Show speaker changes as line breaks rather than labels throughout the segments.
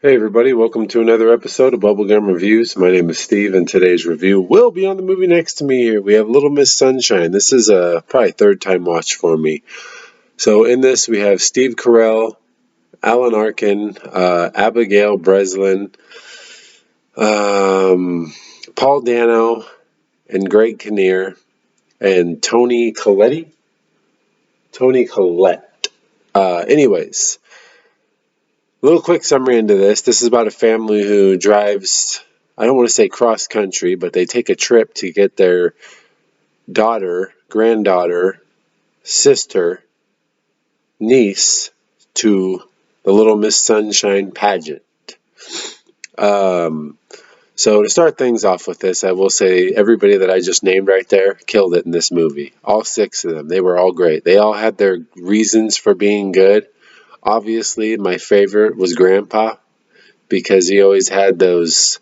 Hey everybody, welcome to another episode of Bubblegum Reviews. My name is Steve, and today's review will be on the movie next to me here. We have Little Miss Sunshine. This is a probably third time watch for me. So in this we have Steve Carell, Alan Arkin, Abigail Breslin, Paul Dano, and Greg Kinnear, and Tony Collette. Tony Collette. Anyways, a little quick summary into this. This is about a family who drives, I don't want to say cross country, but they take a trip to get their daughter, granddaughter, sister, niece to the Little Miss Sunshine pageant. So to start things off with this, I will say everybody that I just named right there killed it in this movie. All six of them. They were all great. They all had their reasons for being good. Obviously, my favorite was Grandpa, because he always had those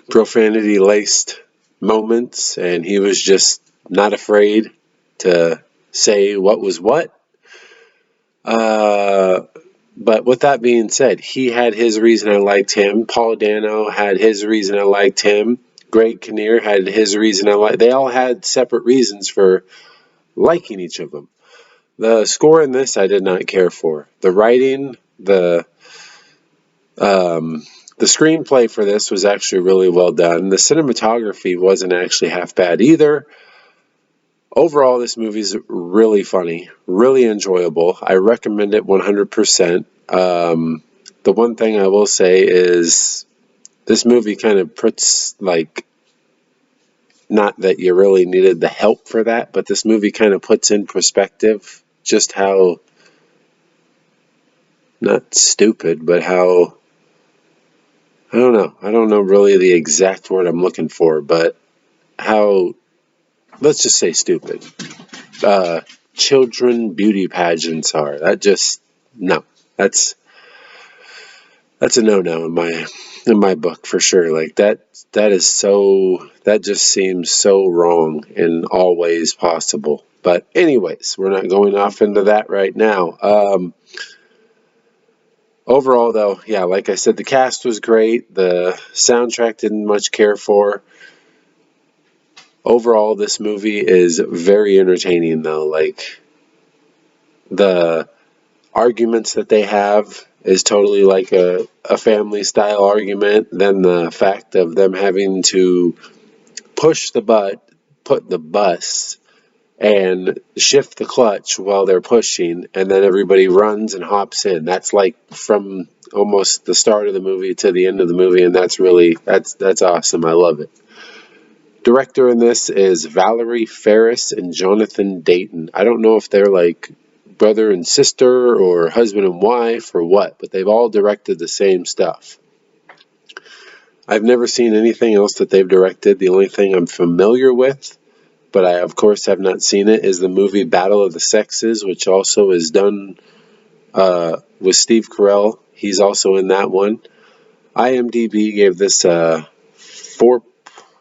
profanity-laced moments, and he was just not afraid to say what was what. But with that being said, he had his reason I liked him. Paul Dano had his reason I liked him. Greg Kinnear had his reason I liked. They all had separate reasons for liking each of them. The score in this I did not care for. The writing, the screenplay for this was actually really well done. The cinematography wasn't actually half bad either. Overall, this movie is really funny, really enjoyable. I recommend it 100%. The one thing I will say is this movie kind of puts, like, not that you really needed the help for that, but this movie kind of puts in perspective just how, not stupid, but how, I don't know really the exact word I'm looking for, but how, let's just say stupid, children beauty pageants are. That just, no, that's a no-no in my book for sure. Like that is so, that just seems so wrong in all ways possible. But anyways, we're not going off into that right now. Overall, though, yeah, like I said, the cast was great. The soundtrack didn't much care for. Overall, this movie is very entertaining, though. Like, the arguments that they have is totally like a family style argument. Then the fact of them having to put the bus and shift the clutch while they're pushing, and then everybody runs and hops in. That's like from almost the start of the movie to the end of the movie, and that's awesome. I love it. Director in this is Valerie Ferris and Jonathan Dayton. I don't know if they're like brother and sister or husband and wife or what, but they've all directed the same stuff. I've never seen anything else that they've directed. The only thing I'm familiar with, but I of course have not seen it, is the movie Battle of the Sexes, which also is done with Steve Carell. He's also in that one. IMDb gave this four.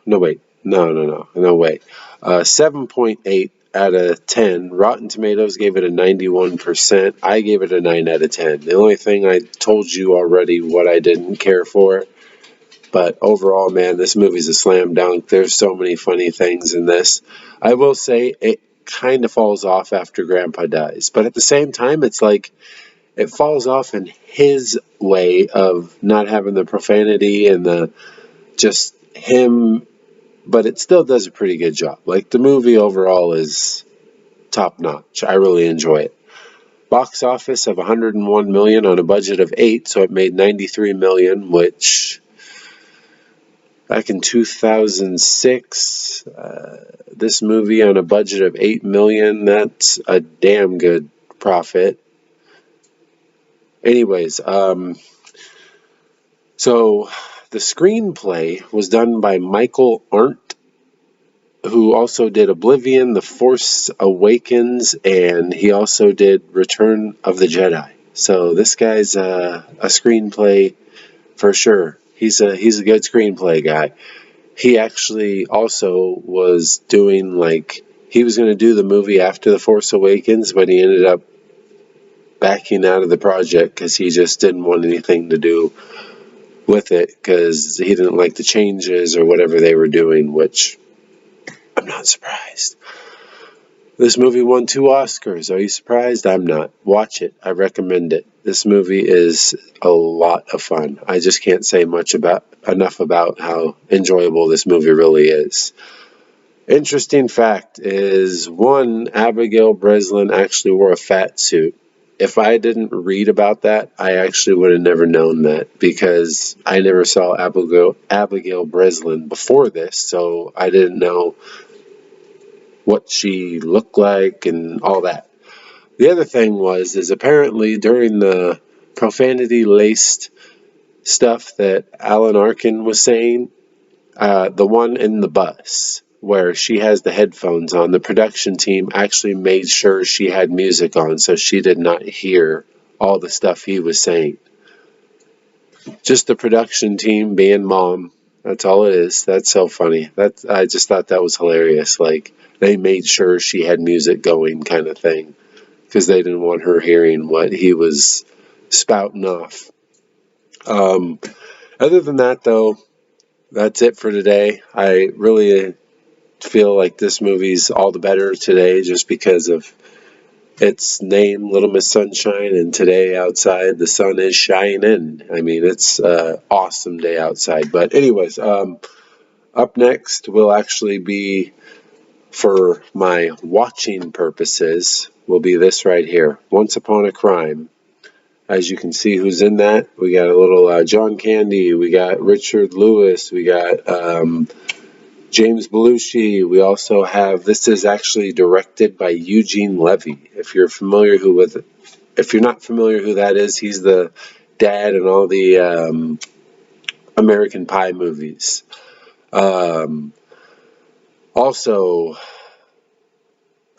No wait, no wait. 7.8 out of 10. Rotten Tomatoes gave it a 91%. I gave it a 9 out of 10. The only thing I told you already what I didn't care for. But overall, man, this movie's a slam dunk. There's so many funny things in this. I will say it kind of falls off after Grandpa dies. But at the same time, it's like it falls off in his way of not having the profanity and the just him, but it still does a pretty good job. Like, the movie overall is top notch. I really enjoy it. Box office of 101 million on a budget of 8, so it made 93 million, which back in 2006, this movie on a budget of 8 million, that's a damn good profit. Anyways, so the screenplay was done by Michael Arndt, who also did Oblivion, The Force Awakens, and he also did Return of the Jedi. So this guy's a screenplay for sure. He's a good screenplay guy. He actually also was doing, like, he was going to do the movie after The Force Awakens, but he ended up backing out of the project because he just didn't want anything to do with it because he didn't like the changes or whatever they were doing, which I'm not surprised. This movie won 2 Oscars. Are you surprised? I'm not. Watch it. I recommend it. This movie is a lot of fun. I just can't say enough about how enjoyable this movie really is. Interesting fact is one, Abigail Breslin actually wore a fat suit. If I didn't read about that, I actually would have never known that because I never saw Abigail Breslin before this, so I didn't know what she looked like and all that. The other thing is apparently during the profanity laced stuff that Alan Arkin was saying, the one in the bus where she has the headphones on, the production team actually made sure she had music on so she did not hear all the stuff he was saying. Just the production team being mom. That's all it is. That's so funny. I just thought that was hilarious. Like, they made sure she had music going kind of thing because they didn't want her hearing what he was spouting off. Other than that, though, that's it for today. I really feel like this movie's all the better today just because of its name, Little Miss Sunshine, and today outside the sun is shining. I mean, it's an awesome day outside. But anyways, up next will actually be, for my watching purposes, will be this right here, Once Upon a Crime. As you can see who's in that, we got a little John Candy, we got Richard Lewis, we got James Belushi. We also have, this is actually directed by Eugene Levy. If you're not familiar who that is, he's the dad in all the American Pie movies. Also,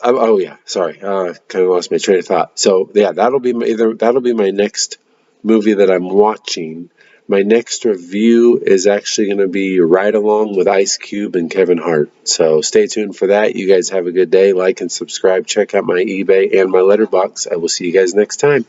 oh yeah, sorry, kind of lost my train of thought. So yeah, that'll be my next movie that I'm watching. My next review is actually going to be Ride Along with Ice Cube and Kevin Hart. So stay tuned for that. You guys have a good day. Like and subscribe. Check out my eBay and my Letterboxd. I will see you guys next time.